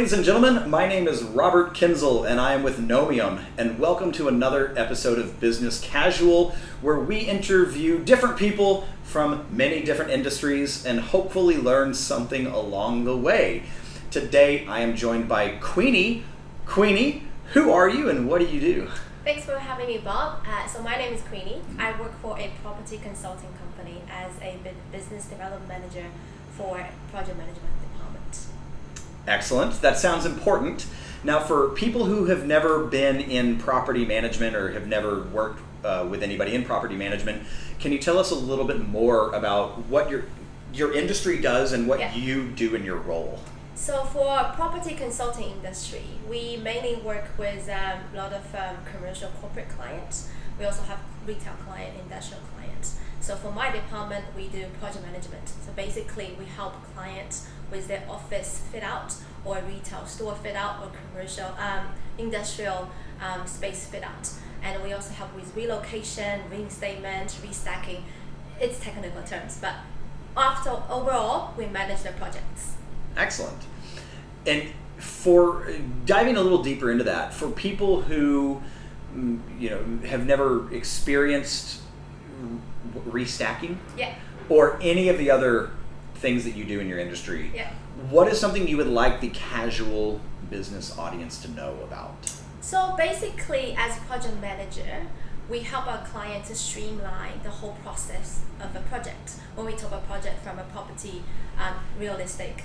ladies and gentlemen. My name is Robert Kinzel, and I am with Nomium, and welcome to another episode of Business Casual, where we interview different people from many different industries and hopefully learn something along the way. Today, I am joined by Queenie. Queenie, who are you and what do you do? Thanks for having me, Bob. So my name is Queenie. I work for a property consulting company as a business development manager for project management department. Excellent. That sounds important. Now, for people who have never been in property management or have never worked with anybody in property management, can you tell us a little bit more about what your industry does and what you do in your role? So for property consulting industry, we mainly work with a lot of commercial corporate clients. We also have retail client, industrial clients. So for my department, we do project management. So basically, we help clients with their office fit out or retail store fit out or commercial industrial space fit out. And we also help with relocation, reinstatement, restacking. It's technical terms, but overall, we manage the projects. Excellent. And for diving a little deeper into that, for people who have never experienced restacking or any of the other things that you do in your industry, what is something you would like the casual business audience to know about? So basically, as a project manager, we help our clients to streamline the whole process of a project. When we talk about project from a property real estate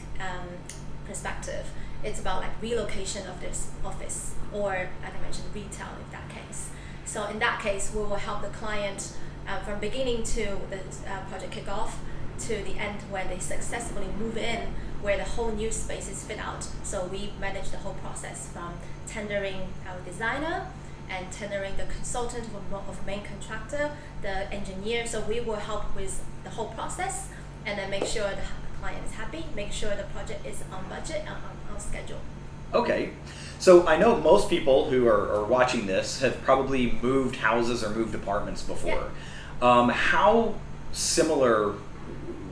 perspective, it's about like relocation of this office or, like I mentioned, retail in that case. So in that case, we will help the client from beginning to the project kickoff to the end when they successfully move in, where the whole new space is fit out. So we manage the whole process from tendering our designer and tendering the consultant of main contractor, the engineer. So we will help with the whole process and then make sure the client is happy, make sure the project is on budget and on schedule. Okay. So I know most people who are watching this have probably moved houses or moved apartments before. How similar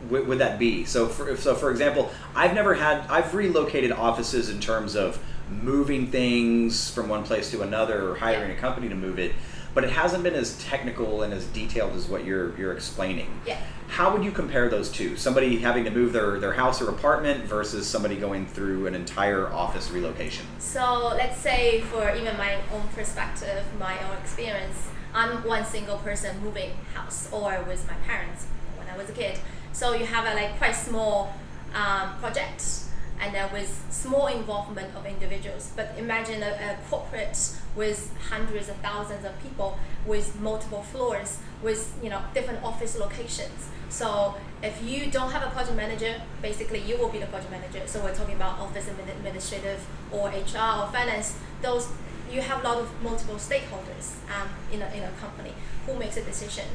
would that be? So for example, I've relocated offices in terms of moving things from one place to another or hiring a company to move it, but it hasn't been as technical and as detailed as what you're explaining. How would you compare those two? Somebody having to move their house or apartment versus somebody going through an entire office relocation? So let's say for even my own perspective, my own experience, I'm one single person moving house or with my parents when I was a kid. So you have a quite small project and then with small involvement of individuals. But imagine a corporate with hundreds of thousands of people with multiple floors with different office locations. So if you don't have a project manager, basically you will be the project manager. So we're talking about office administrative or HR or finance. Those you have a lot of multiple stakeholders in a company. Who makes a decision?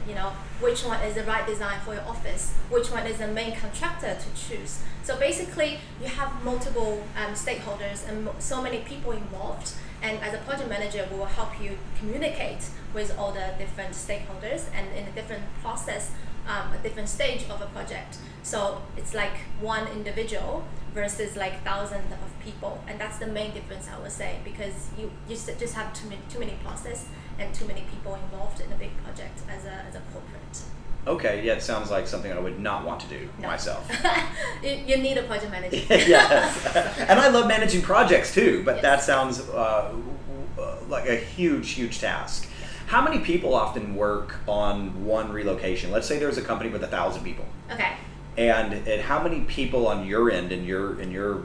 Which one is the right design for your office? Which one is the main contractor to choose? So basically, you have multiple stakeholders and so many people involved. And as a project manager, we will help you communicate with all the different stakeholders and in a different process, a different stage of a project. So it's like one individual versus like thousands of people, and that's the main difference I would say, because you just have too many process and too many people involved in a big project as a corporate. Okay, it sounds like something I would not want to do myself. You need a project manager. Yes, and I love managing projects too, but that sounds like a huge task. How many people often work on one relocation? Let's say there's a company with 1,000 people. Okay. And how many people on your end in your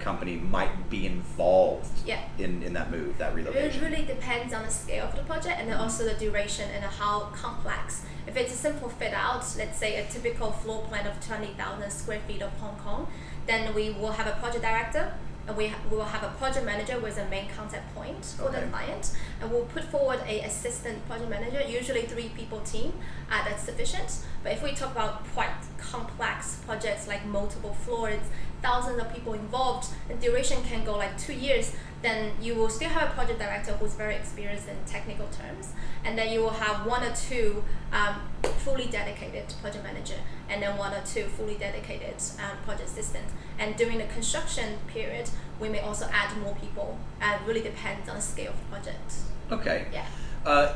company might be involved in that move, that relocation? It really depends on the scale of the project and then also the duration and how complex. If it's a simple fit out, let's say a typical floor plan of 20,000 square feet of Hong Kong, then we will have a project director. And we will have a project manager with a main contact point for the client, and we'll put forward a assistant project manager, usually 3-people team. That's sufficient. But if we talk about quite complex projects like multiple floors, thousands of people involved, the duration can go like 2 years, then you will still have a project director who's very experienced in technical terms, and then you will have 1 or 2 fully dedicated project manager, and then 1 or 2 fully dedicated project assistants. And during the construction period, we may also add more people. It really depends on the scale of the project. Okay. Yeah.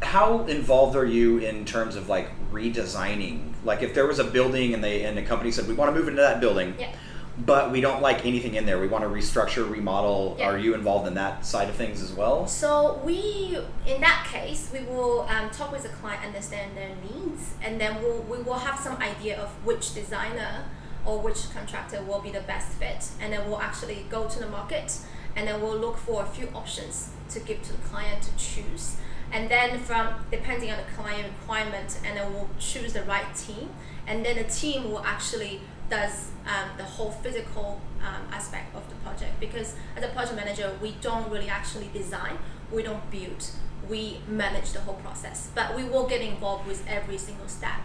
How involved are you in terms of like redesigning? Like if there was a building and the company said we want to move into that building, Yeah. but we don't like anything in there, we want to restructure, remodel. Yeah. Are you involved in that side of things as well? So in that case, we will talk with the client, understand their needs, and then we will have some idea of which designer or which contractor will be the best fit, and then we'll actually go to the market, and then we'll look for a few options to give to the client to choose. And then depending on the client requirement, and then we'll choose the right team, and then the team will actually does the whole physical aspect of the project, because as a project manager, we don't really actually design, we don't build, we manage the whole process, but we will get involved with every single step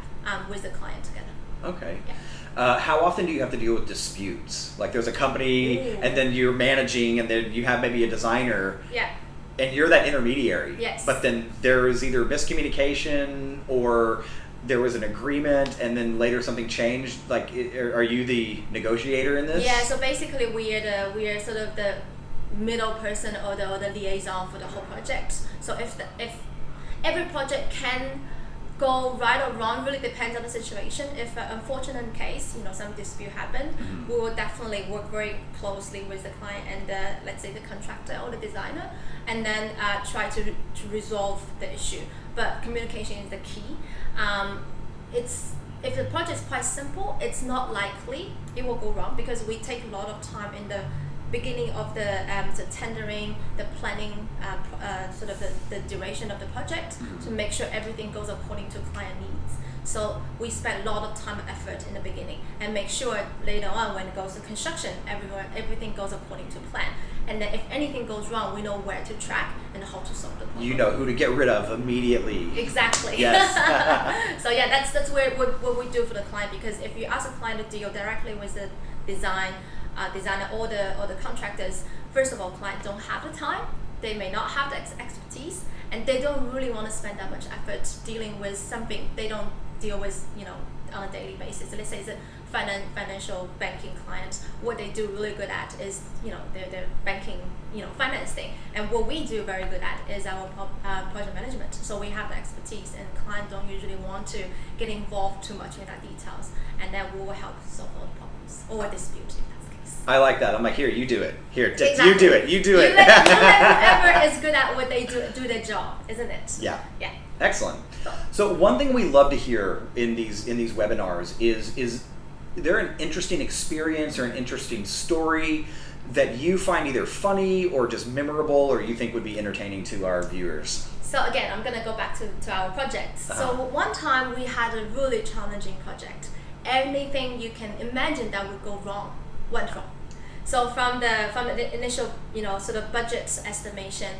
with the client together. Okay. Yeah. How often do you have to deal with disputes? Like there's a company Ooh. and then you're managing, and then you have maybe a designer, Yeah. and you're that intermediary. Yes. But then there is either miscommunication or there was an agreement and then later something changed. Like, are you the negotiator in this? Yeah, so basically we are sort of the middle person or the liaison for the whole project. So if every project can go right or wrong, really depends on the situation. If an unfortunate case, some dispute happened, we will definitely work very closely with the client and let's say the contractor or the designer, and then try to resolve the issue. But communication is the key. If the project is quite simple, it's not likely it will go wrong, because we take a lot of time in the beginning of the tendering, the planning, sort of the duration of the project, to make sure everything goes according to client needs. So we spend a lot of time and effort in the beginning, and make sure later on when it goes to construction, everything goes according to plan. And then if anything goes wrong, we know where to track and how to solve the problem. You know who to get rid of immediately. Exactly. Yes. So yeah, that's what we do for the client, because if you ask a client to deal directly with the designer or the contractors, first of all, clients don't have the time, they may not have the expertise, and they don't really want to spend that much effort dealing with something they don't deal with on a daily basis. So let's say it's a financial banking client. What they do really good at is their banking finance thing, and what we do very good at is our project management. So we have the expertise, and clients don't usually want to get involved too much in that details, and then we will help solve all the problems or dispute if that's the case. I like that. I'm like, here, you do it. Here, Exactly. you do it. You do it. You let whoever is good at what they do their job, isn't it? Yeah. Yeah. Excellent. So one thing we love to hear in these webinars is there an interesting experience or an interesting story that you find either funny or just memorable, or you think would be entertaining to our viewers? So again, I'm gonna go back to our projects. So one time we had a really challenging project. Anything you can imagine that would go wrong went wrong. So from the initial sort of budget estimation,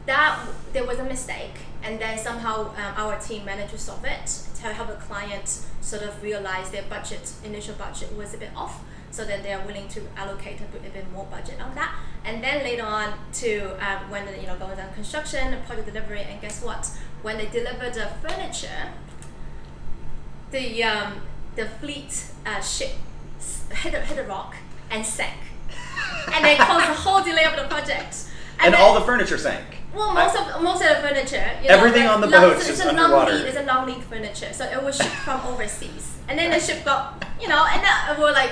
that there was a mistake, and then somehow our team managed to solve it to help the client sort of realize their initial budget was a bit off, so then they are willing to allocate a bit more budget on that. And then later on to when going on construction and project delivery, and guess what? When they delivered the furniture, the fleet ship hit a rock and sank, and they caused the whole delay of the project. And all the furniture sank. Well, most of the furniture. Everything on the boat is underwater. It's a long lead furniture, so it was shipped from overseas, and then the ship got, and then we're like,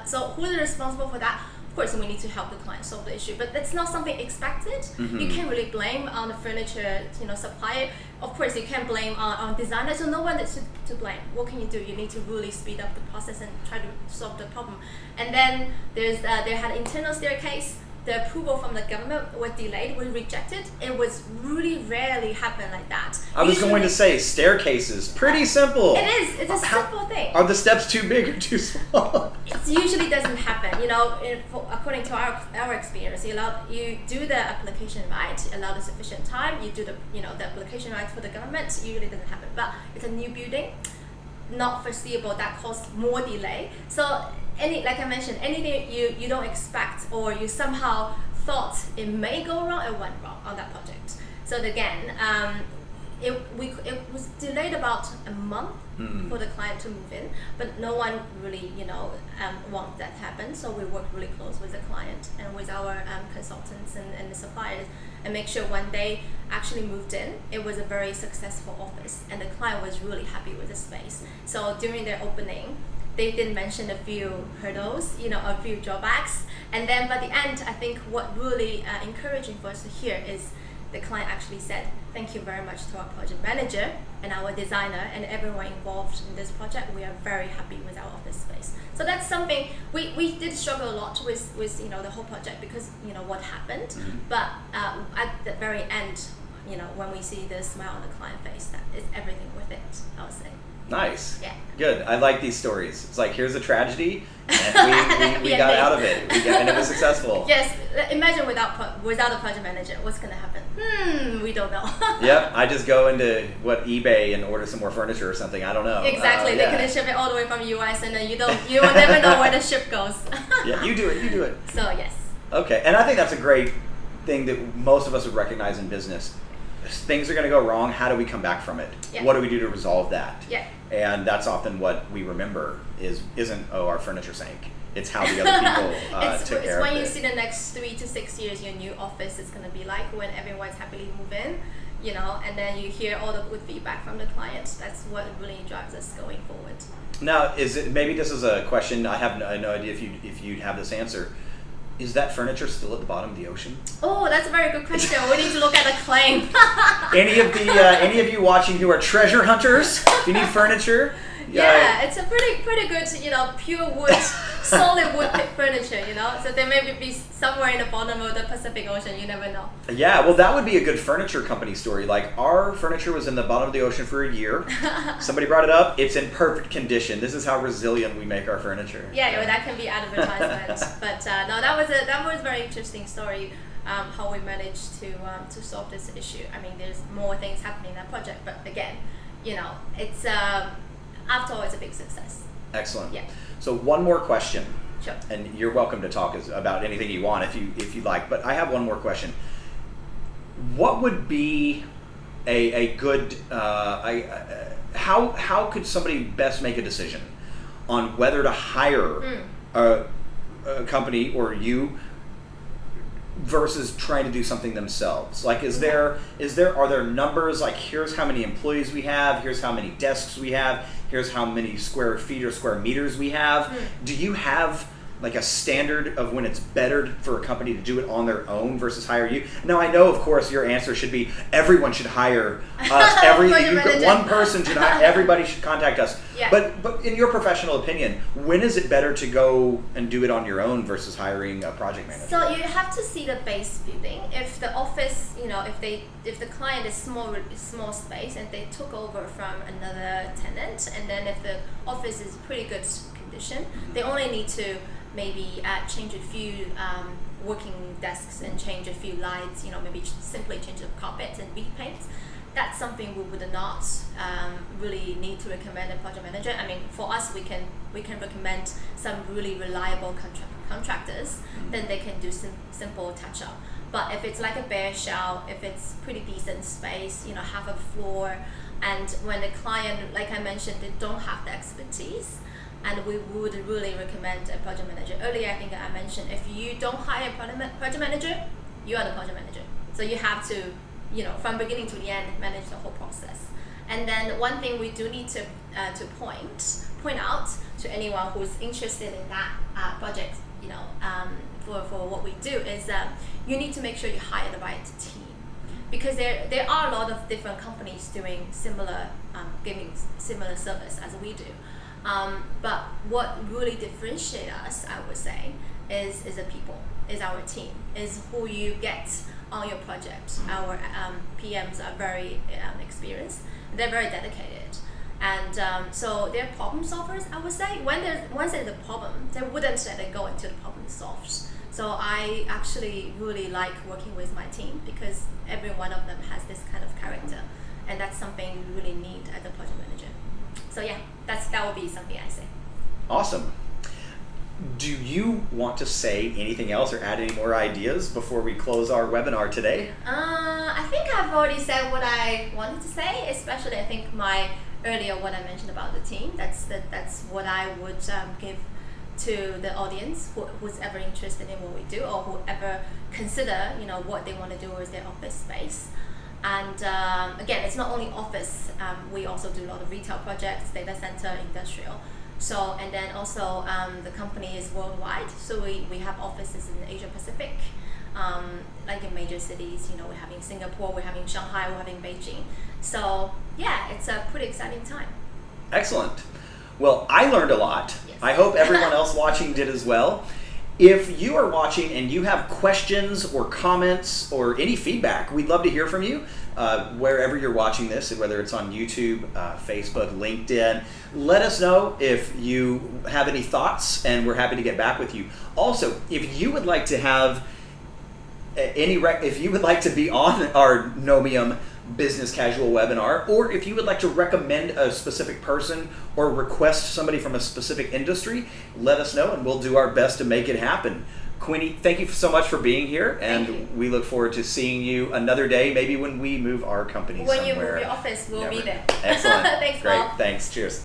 so who's responsible for that? Of course, we need to help the client solve the issue, but that's not something expected. You can't really blame on the furniture, supplier. Of course, you can blame on designers, so no one is to blame. What can you do? You need to really speed up the process and try to solve the problem. And then they had an internal staircase. The approval from the government was delayed, was rejected. It was really rarely happen like that. I was going to say staircases, pretty simple. It is. It's a simple thing. Are the steps too big or too small? It usually doesn't happen. According to our experience, you do the application right, allow the sufficient time. You do the application right for the government. Usually doesn't happen. But it's a new building, not foreseeable. That caused more delay. So like I mentioned, anything you don't expect or you somehow thought it may go wrong, it went wrong on that project. So again, it was delayed about a month for the client to move in, but no one really want that to happen. So we worked really close with the client and with our consultants and the suppliers, and make sure when they actually moved in, it was a very successful office, and the client was really happy with the space. So during their opening, they did mention a few hurdles, a few drawbacks, and then by the end, I think what really encouraging for us to hear is the client actually said, "Thank you very much to our project manager and our designer and everyone involved in this project. We are very happy with our office space." So that's something we did struggle a lot with the whole project because what happened, but at the very end, when we see the smile on the client face, that is everything worth it, I would say. Nice. Yeah. Good. I like these stories. It's like, here's a tragedy, and we got out of it. And it was successful. Yes. Imagine without a project manager, what's going to happen? We don't know. Yep. I just go into eBay and order some more furniture or something. I don't know. Exactly. They can ship it all the way from US, and then you will never know where the ship goes. Yeah. You do it. So yes. Okay. And I think that's a great thing that most of us would recognize in business. Things are going to go wrong. How do we come back from it? Yeah. What do we do to resolve that? Yeah. And that's often what we remember isn't our furniture sank. It's how the other people took care of it. It's when you see the next 3 to 6 years your new office is going to be like, when everyone's happily move in, and then you hear all the good feedback from the clients. That's what really drives us going forward. Now, maybe this is a question, I have no idea if you have this answer. Is that furniture still at the bottom of the ocean? Oh, that's a very good question. We need to look at the claim. Any of you watching who are treasure hunters? If you need furniture, yeah, it's a pretty good, pure wood, solid wood furniture, So they may be somewhere in the bottom of the Pacific Ocean. You never know. Yeah, well, that would be a good furniture company story. Like, our furniture was in the bottom of the ocean for a year. Somebody brought it up. It's in perfect condition. This is how resilient we make our furniture. Yeah, that can be advertisement. But no, that was a very interesting story. How we managed to solve this issue. I mean, there's more things happening in that project, but again, it's after all, it's a big success. Excellent. Yeah. So one more question. Sure. And you're welcome to talk about anything you want if you like. But I have one more question. What would be a good how could somebody best make a decision on whether to hire a company or you versus trying to do something themselves? Like, are there numbers, like, here's how many employees we have, here's how many desks we have, here's how many square feet or square meters we have? Do you have like a standard of when it's better for a company to do it on their own versus hire you? Now, I know, of course, your answer should be everyone should hire us. One person should hire. Everybody should contact us. Yeah. But in your professional opinion, when is it better to go and do it on your own versus hiring a project manager? So you have to see the base building. If the office, if the client is small space and they took over from another tenant, and then if the office is pretty good condition, they only need to maybe change a few working desks and change a few lights, maybe simply change the carpets and repaint. That's something we would not really need to recommend a project manager. I mean, for us, we can recommend some really reliable contractors. Then they can do simple touch up. But if it's like a bare shell, if it's pretty decent space, half a floor, and when the client, like I mentioned, they don't have the expertise, and we would really recommend a project manager. Earlier, I think I mentioned, if you don't hire a project manager, you are the project manager. So you have to, from beginning to the end, manage the whole process. And then one thing we do need to point out to anyone who's interested in that project, for what we do, is you need to make sure you hire the right team, because there are a lot of different companies doing similar, giving similar service as we do. But what really differentiates us, I would say, is the people, is our team, is who you get on your project. Our PMs are very experienced. They're very dedicated. And so they're problem solvers, I would say. Once there's a problem, they wouldn't let it go until the problem is solved. So I actually really like working with my team, because every one of them has this kind of character. And that's something we really need as a project manager. So yeah, that would be something I say. Awesome. Do you want to say anything else or add any more ideas before we close our webinar today? I think I've already said what I wanted to say, especially I think earlier what I mentioned about the team. That's what I would give to the audience who's ever interested in what we do, or whoever consider what they want to do as their office space. And again, it's not only office. We also do a lot of retail projects, data center, industrial. So, and then also the company is worldwide. So we have offices in Asia Pacific, like in major cities. We're having Singapore, we're having Shanghai, we're having Beijing. So yeah, it's a pretty exciting time. Excellent. Well, I learned a lot. Yes. I hope everyone else watching did as well. If you are watching and you have questions or comments or any feedback, we'd love to hear from you wherever you're watching this, whether it's on YouTube, Facebook, LinkedIn. Let us know if you have any thoughts, and we're happy to get back with you. Also, if you would like to have if you would like to be on our Nomium Business Casual webinar, or if you would like to recommend a specific person or request somebody from a specific industry, let us know and we'll do our best to make it happen. Queenie, thank you so much for being here, and we look forward to seeing you another day, maybe when we move our company somewhere. When you move your office, we'll be there. Excellent. Thanks, Great. Paul. Thanks. Cheers.